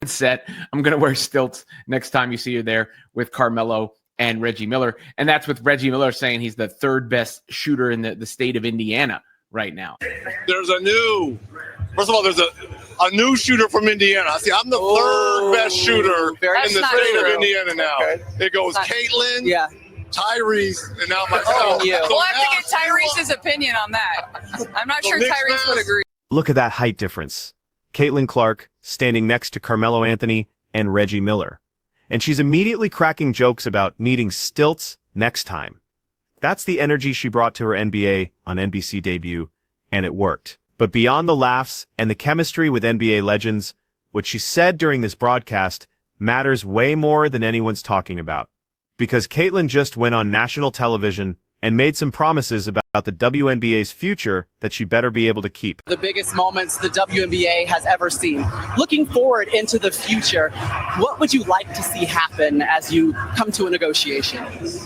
set. I'm going to wear stilts next time you see her there with Carmelo and Reggie Miller. And that's with Reggie Miller saying he's the third best shooter in the state of Indiana right now. There's a new shooter from Indiana. See, I'm the third best shooter in the state of Indiana now. Okay. It goes Caitlin, Tyrese, and now myself. We'll have to get Tyrese's opinion on that. I'm not sure Tyrese would agree. Look at that height difference. Caitlin Clark standing next to Carmelo Anthony and Reggie Miller. And she's immediately cracking jokes about needing stilts next time. That's the energy she brought to her NBA on NBC debut, and it worked. But beyond the laughs and the chemistry with NBA legends, what she said during this broadcast matters way more than anyone's talking about. Because Caitlin just went on national television and made some promises about the WNBA's future that she better be able to keep. The biggest moments the WNBA has ever seen. Looking forward into the future, what would you like to see happen as you come to a negotiation?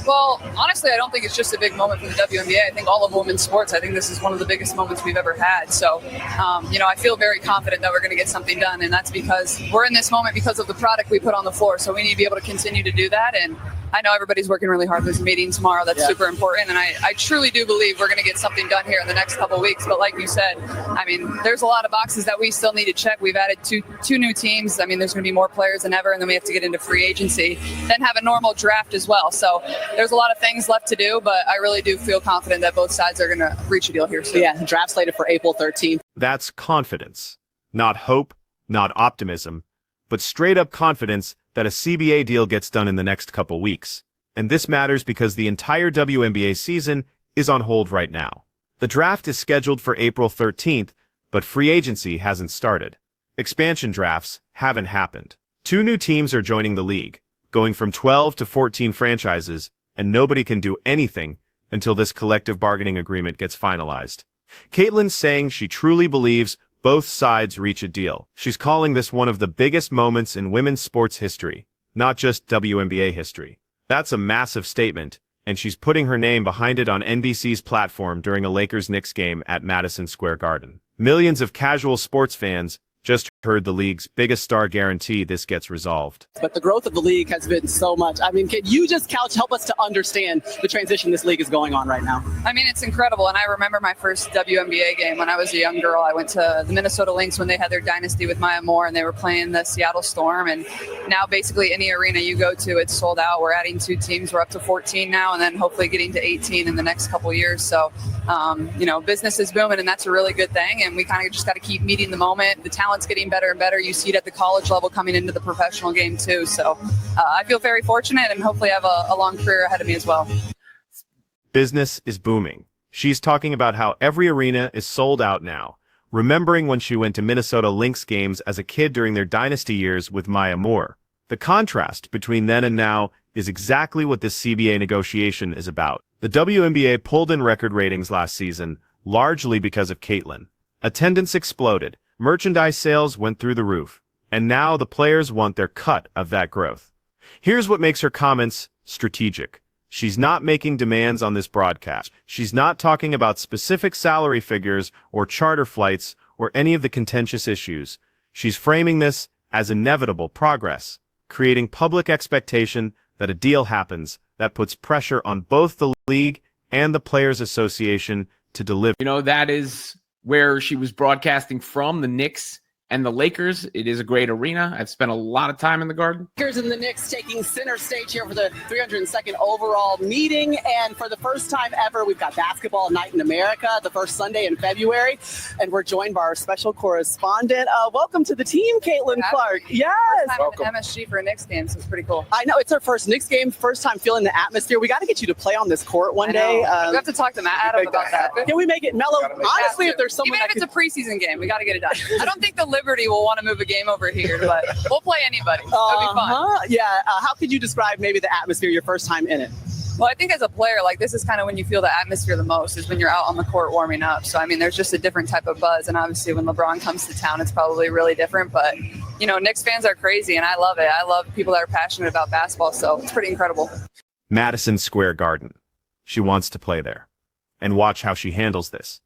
Well, honestly, I don't think it's just a big moment for the WNBA. I think all of women's sports, I think this is one of the biggest moments we've ever had. So, I feel very confident that we're going to get something done, and that's because we're in this moment because of the product we put on the floor. So we need to be able to continue to do that, and I know everybody's working really hard. There's a meeting tomorrow that's super important, and I truly do believe we're going to get something done here in the next couple of weeks. But like you said, I mean, there's a lot of boxes that we still need to check. We've added two new teams. I mean, there's going to be more players than ever, and then we have to get into free agency, then have a normal draft as well. So there's a lot of things left to do, but I really do feel confident that both sides are going to reach a deal here soon. Yeah, draft slated for April 13th. That's confidence. Not hope, not optimism, but straight up confidence that a CBA deal gets done in the next couple weeks. And this matters because the entire WNBA season is on hold right now. The draft is scheduled for April 13th, but free agency hasn't started. Expansion drafts haven't happened. 2 new teams are joining the league, going from 12 to 14 franchises, and nobody can do anything until this collective bargaining agreement gets finalized. Caitlin's saying she truly believes both sides reach a deal. She's calling this one of the biggest moments in women's sports history, not just WNBA history. That's a massive statement, and she's putting her name behind it on NBC's platform during a Lakers-Knicks game at Madison Square Garden. Millions of casual sports fans just heard the league's biggest star guarantee this gets resolved. But the growth of the league has been so much. I mean, can you just help us to understand the transition this league is going on right now? I mean, it's incredible. And I remember my first WNBA game when I was a young girl. I went to the Minnesota Lynx when they had their dynasty with Maya Moore, and they were playing the Seattle Storm. And now basically any arena you go to, it's sold out. We're adding 2 teams. We're up to 14 now, and then hopefully getting to 18 in the next couple of years. So, business is booming, and that's a really good thing. And we kind of just got to keep meeting the moment. The talent's getting better and better. You see it at the college level coming into the professional game too. So I feel very fortunate, and hopefully I have a long career ahead of me as well. Business is booming. She's talking about how every arena is sold out now, remembering when she went to Minnesota Lynx games as a kid during their dynasty years with Maya Moore. The contrast between then and now is exactly what this CBA negotiation is about. The WNBA pulled in record ratings last season, largely because of Caitlin. Attendance exploded. Merchandise sales went through the roof, and now the players want their cut of that growth. Here's what makes her comments strategic. She's not making demands on this broadcast. She's not talking about specific salary figures or charter flights or any of the contentious issues. She's framing this as inevitable progress, creating public expectation that a deal happens that puts pressure on both the league and the Players Association to deliver. That is where she was broadcasting from, the Knicks and the Lakers. It is a great arena. I've spent a lot of time in the Garden. Lakers and the Knicks taking center stage here for the 302nd overall meeting. And for the first time ever, we've got basketball night in America, the first Sunday in February. And we're joined by our special correspondent. Welcome to the team, Caitlin Clark. Yes. First time at MSG for a Knicks game, so it's pretty cool. I know, it's our first Knicks game, first time feeling the atmosphere. We got to get you to play on this court one day. We have to talk to Adam about that. Can we make it mellow? Honestly, if there's someone even if it's a preseason game, we got to get it done. I don't think the Liberty will want to move a game over here, but we'll play anybody. It'll be fun. Yeah. How could you describe maybe the atmosphere your first time in it? Well, I think as a player, this is kind of when you feel the atmosphere the most, is when you're out on the court warming up. So, I mean, there's just a different type of buzz. And obviously when LeBron comes to town, it's probably really different. But, Knicks fans are crazy, and I love it. I love people that are passionate about basketball. So it's pretty incredible. Madison Square Garden. She wants to play there. And watch how she handles this.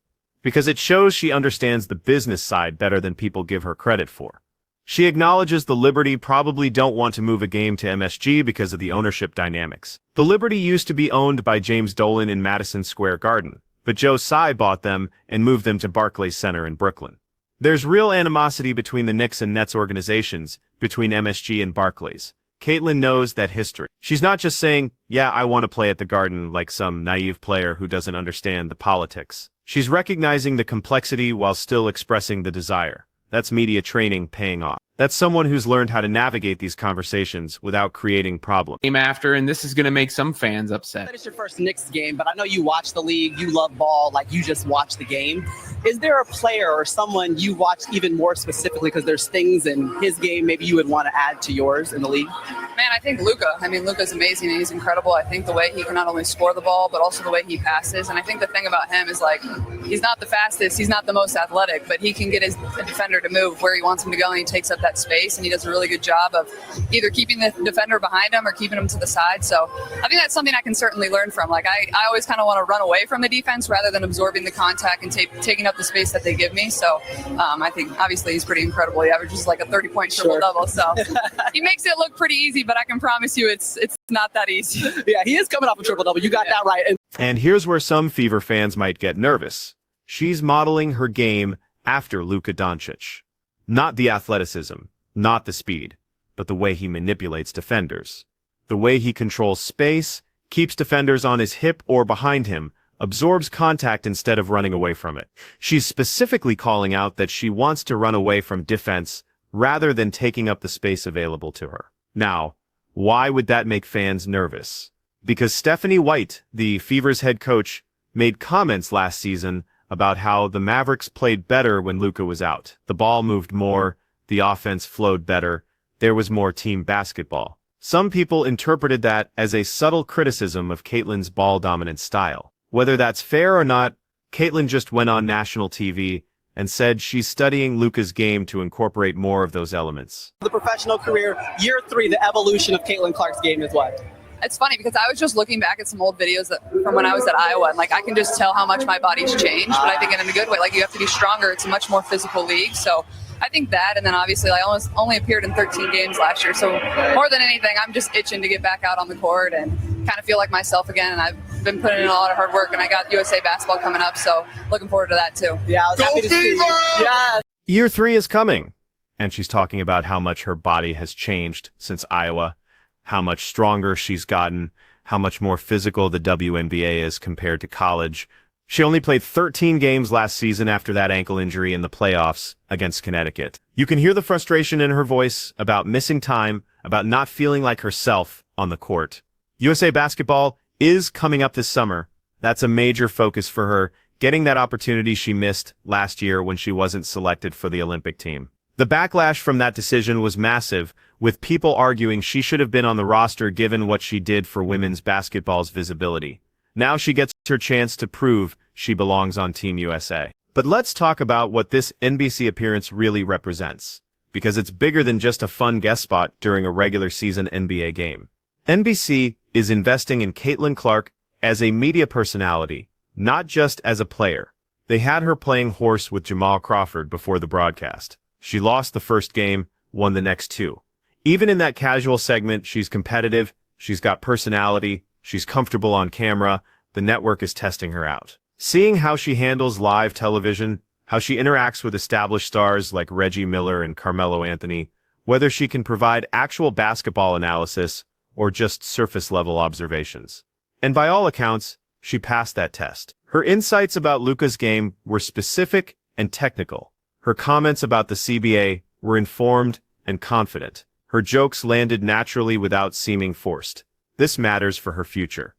Because it shows she understands the business side better than people give her credit for. She acknowledges the Liberty probably don't want to move a game to MSG because of the ownership dynamics. The Liberty used to be owned by James Dolan in Madison Square Garden, but Joe Tsai bought them and moved them to Barclays Center in Brooklyn. There's real animosity between the Knicks and Nets organizations, between MSG and Barclays. Caitlin knows that history. She's not just saying, yeah, I want to play at the Garden like some naive player who doesn't understand the politics. She's recognizing the complexity while still expressing the desire. That's media training paying off. That's someone who's learned how to navigate these conversations without creating problems. Game after, and this is going to make some fans upset. It's your first Knicks game, but I know you watch the league, you love ball, like you just watch the game. Is there a player or someone you watch even more specifically because there's things in his game maybe you would want to add to yours in the league? Man, I think Luka. I mean, Luka's amazing and he's incredible. I think the way he can not only score the ball, but also the way he passes. And I think the thing about him is, like, he's not the fastest, he's not the most athletic, but he can get his defender to move where he wants him to go, and he takes up that space, and he does a really good job of either keeping the defender behind him or keeping him to the side. So I think that's something I can certainly learn from. Like, I always kind of want to run away from the defense rather than absorbing the contact and taking up the space that they give me. So I think obviously he's pretty incredible. He averages like a 30-point triple-double. So he makes it look pretty easy, but I can promise you it's not that easy. Yeah, he is coming off a triple-double. You got that right. And here's where some Fever fans might get nervous. She's modeling her game after Luka Doncic. Not the athleticism, not the speed, but the way he manipulates defenders. The way he controls space, keeps defenders on his hip or behind him, absorbs contact instead of running away from it. She's specifically calling out that she wants to run away from defense rather than taking up the space available to her. Now, why would that make fans nervous? Because Stephanie White, the Fever's head coach, made comments last season about how the Mavericks played better when Luka was out. The ball moved more, the offense flowed better, there was more team basketball. Some people interpreted that as a subtle criticism of Caitlin's ball-dominant style. Whether that's fair or not, Caitlin just went on national TV and said she's studying Luka's game to incorporate more of those elements. The professional career, year 3, the evolution of Caitlin Clark's game is what? It's funny because I was just looking back at some old videos from when I was at Iowa, and like I can just tell how much my body's changed, but I think in a good way. Like, you have to be stronger. It's a much more physical league. So I think that, and then obviously I only appeared in 13 games last year. So more than anything, I'm just itching to get back out on the court and kind of feel like myself again. And I've been putting in a lot of hard work, and I got USA basketball coming up. So looking forward to that too. Yeah, I was happy to see you. Yeah. Year 3 is coming, and she's talking about how much her body has changed since Iowa, how much stronger she's gotten, how much more physical the WNBA is compared to college. She only played 13 games last season after that ankle injury in the playoffs against Connecticut. You can hear the frustration in her voice about missing time, about not feeling like herself on the court. USA Basketball is coming up this summer. That's a major focus for her, getting that opportunity she missed last year when she wasn't selected for the Olympic team. The backlash from that decision was massive, with people arguing she should have been on the roster given what she did for women's basketball's visibility. Now she gets her chance to prove she belongs on Team USA. But let's talk about what this NBC appearance really represents, because it's bigger than just a fun guest spot during a regular season NBA game. NBC is investing in Caitlin Clark as a media personality, not just as a player. They had her playing horse with Jamal Crawford before the broadcast. She lost the first game, won the next 2. Even in that casual segment, she's competitive, she's got personality, she's comfortable on camera. The network is testing her out. Seeing how she handles live television, how she interacts with established stars like Reggie Miller and Carmelo Anthony, whether she can provide actual basketball analysis or just surface-level observations. And by all accounts, she passed that test. Her insights about Luka's game were specific and technical. Her comments about the CBA were informed and confident. Her jokes landed naturally without seeming forced. This matters for her future.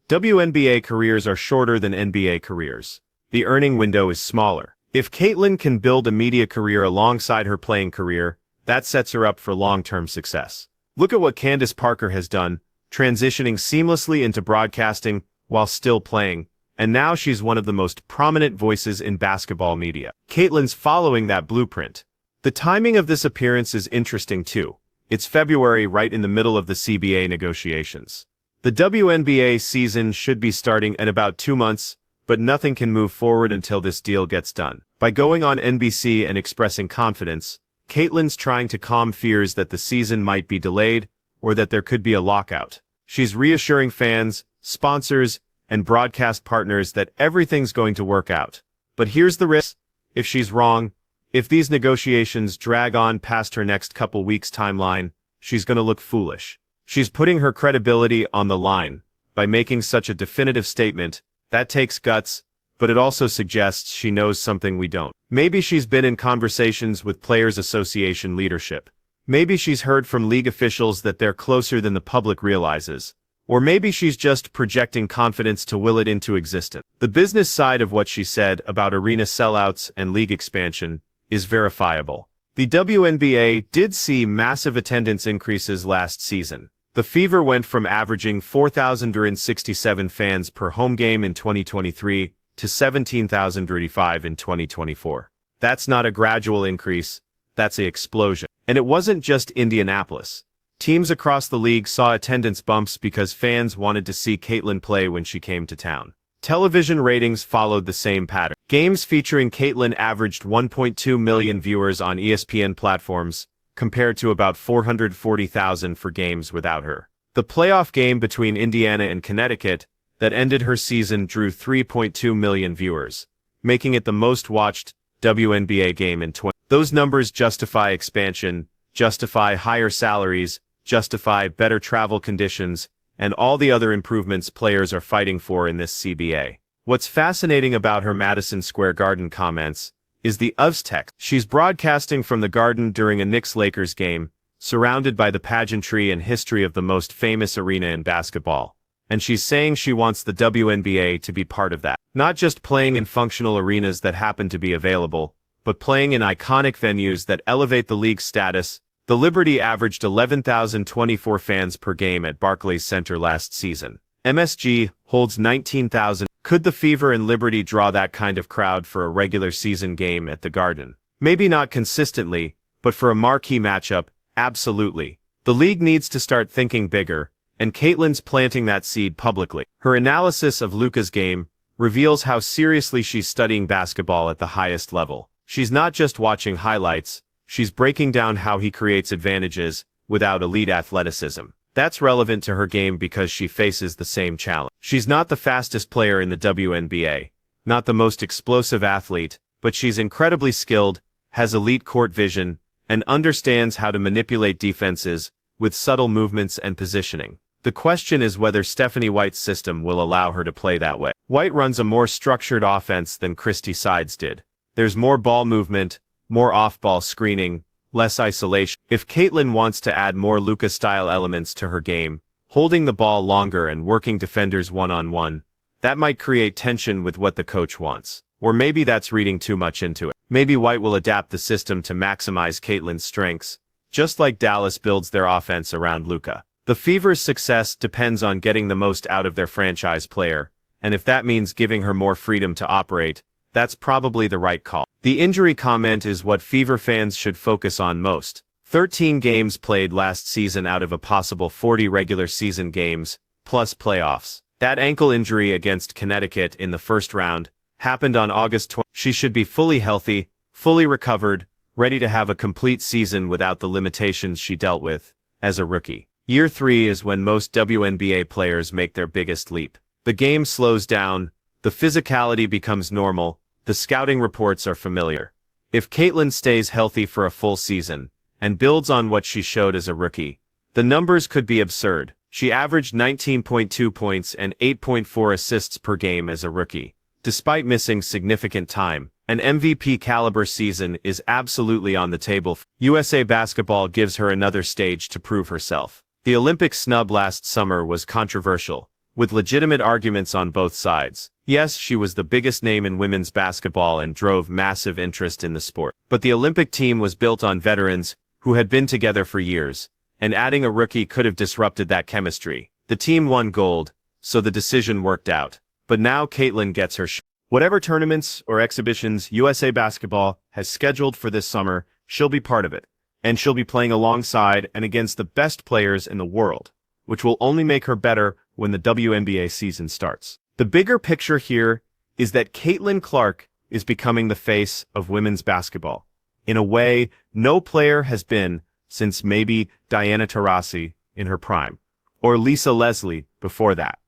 WNBA careers are shorter than NBA careers. The earning window is smaller. If Caitlin can build a media career alongside her playing career, that sets her up for long-term success. Look at what Candace Parker has done, transitioning seamlessly into broadcasting while still playing, and now she's one of the most prominent voices in basketball media. Caitlin's following that blueprint. The timing of this appearance is interesting too. It's February, right in the middle of the CBA negotiations. The WNBA season should be starting in about 2 months, but nothing can move forward until this deal gets done. By going on NBC and expressing confidence, Caitlyn's trying to calm fears that the season might be delayed or that there could be a lockout. She's reassuring fans, sponsors, and broadcast partners that everything's going to work out. But here's the risk. If she's wrong, if these negotiations drag on past her next couple weeks timeline, she's going to look foolish. She's putting her credibility on the line by making such a definitive statement. That takes guts, but it also suggests she knows something we don't. Maybe she's been in conversations with Players Association leadership. Maybe she's heard from league officials that they're closer than the public realizes. Or maybe she's just projecting confidence to will it into existence. The business side of what she said about arena sellouts and league expansion is verifiable. The WNBA did see massive attendance increases last season. The Fever went from averaging 4,067 fans per home game in 2023 to 17,035 in 2024. That's not a gradual increase, that's an explosion. And it wasn't just Indianapolis. Teams across the league saw attendance bumps because fans wanted to see Caitlyn play when she came to town. Television ratings followed the same pattern. Games featuring Caitlyn averaged 1.2 million viewers on ESPN platforms, compared to about 440,000 for games without her. The playoff game between Indiana and Connecticut that ended her season drew 3.2 million viewers, making it the most watched WNBA game in 20. Those numbers justify expansion, justify higher salaries, justify better travel conditions, and all the other improvements players are fighting for in this CBA. What's fascinating about her Madison Square Garden comments is the UVS text. She's broadcasting from the Garden during a Knicks-Lakers game, surrounded by the pageantry and history of the most famous arena in basketball. And she's saying she wants the WNBA to be part of that. Not just playing in functional arenas that happen to be available, but playing in iconic venues that elevate the league's status. The Liberty averaged 11,024 fans per game at Barclays Center last season. MSG holds 19,000. Could the Fever and Liberty draw that kind of crowd for a regular season game at the Garden? Maybe not consistently, but for a marquee matchup, absolutely. The league needs to start thinking bigger, and Caitlyn's planting that seed publicly. Her analysis of Luka's game reveals how seriously she's studying basketball at the highest level. She's not just watching highlights, she's breaking down how he creates advantages without elite athleticism. That's relevant to her game because she faces the same challenge. She's not the fastest player in the WNBA, not the most explosive athlete, but she's incredibly skilled, has elite court vision, and understands how to manipulate defenses with subtle movements and positioning. The question is whether Stephanie White's system will allow her to play that way. White runs a more structured offense than Christy Sides did. There's more ball movement, more off-ball screening, less isolation. If Caitlyn wants to add more Luka-style elements to her game, holding the ball longer and working defenders one-on-one, that might create tension with what the coach wants. Or maybe that's reading too much into it. Maybe White will adapt the system to maximize Caitlyn's strengths, just like Dallas builds their offense around Luka. The Fever's success depends on getting the most out of their franchise player, and if that means giving her more freedom to operate, that's probably the right call. The injury comment is what Fever fans should focus on most. 13 games played last season out of a possible 40 regular season games, plus playoffs. That ankle injury against Connecticut in the first round happened on August 20. She should be fully healthy, fully recovered, ready to have a complete season without the limitations she dealt with as a rookie. Year 3 is when most WNBA players make their biggest leap. The game slows down, the physicality becomes normal, the scouting reports are familiar. If Caitlyn stays healthy for a full season, and builds on what she showed as a rookie, the numbers could be absurd. She averaged 19.2 points and 8.4 assists per game as a rookie. Despite missing significant time, an MVP-caliber season is absolutely on the table. USA Basketball gives her another stage to prove herself. The Olympic snub last summer was controversial, with legitimate arguments on both sides. Yes, she was the biggest name in women's basketball and drove massive interest in the sport. But the Olympic team was built on veterans who had been together for years, and adding a rookie could have disrupted that chemistry. The team won gold, so the decision worked out. But now Caitlyn gets her shot. Whatever tournaments or exhibitions USA Basketball has scheduled for this summer, she'll be part of it. And she'll be playing alongside and against the best players in the world, which will only make her better when the WNBA season starts. The bigger picture here is that Caitlyn Clark is becoming the face of women's basketball. in a way no player has been since maybe Diana Taurasi in her prime, or Lisa Leslie before that.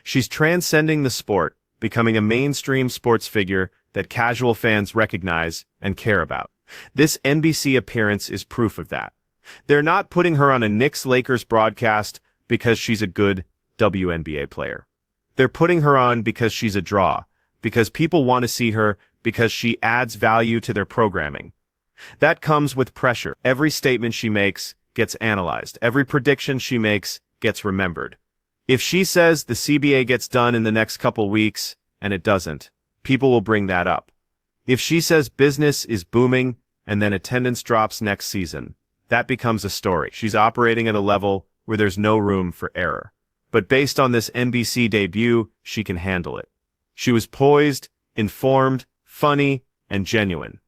She's transcending the sport, becoming a mainstream sports figure that casual fans recognize and care about. This NBC appearance is proof of that. They're not putting her on a Knicks-Lakers broadcast because she's a good WNBA player. They're putting her on because she's a draw, because people want to see her, because she adds value to their programming. That comes with pressure. Every statement she makes gets analyzed. Every prediction she makes gets remembered. If she says the CBA gets done in the next couple weeks, and it doesn't, people will bring that up. If she says business is booming, and then attendance drops next season, that becomes a story. She's operating at a level where there's no room for error. But based on this NBC debut, she can handle it. She was poised, informed, funny, and genuine.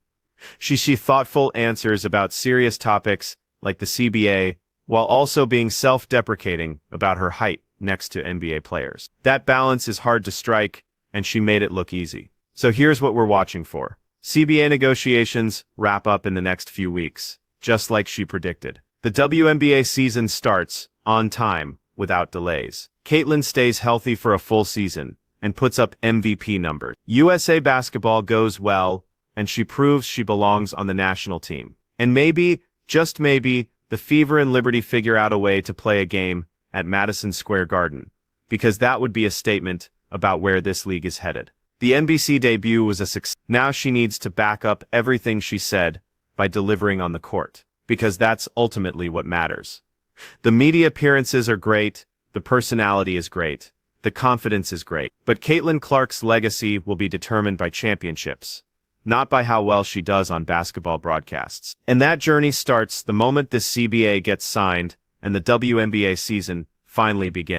She thoughtful answers about serious topics like the CBA, while also being self-deprecating about her height next to NBA players. That balance is hard to strike, and she made it look easy. So here's what we're watching for. CBA negotiations wrap up in the next few weeks, just like she predicted. The WNBA season starts on time, without delays. Caitlin stays healthy for a full season and puts up MVP numbers. USA basketball goes well, and she proves she belongs on the national team. And maybe, just maybe, the Fever and Liberty figure out a way to play a game at Madison Square Garden, because that would be a statement about where this league is headed. The NBC debut was a success. Now she needs to back up everything she said by delivering on the court, because that's ultimately what matters. The media appearances are great, the personality is great, the confidence is great, but Caitlin Clark's legacy will be determined by championships, not by how well she does on basketball broadcasts. And that journey starts the moment this CBA gets signed and the WNBA season finally begins.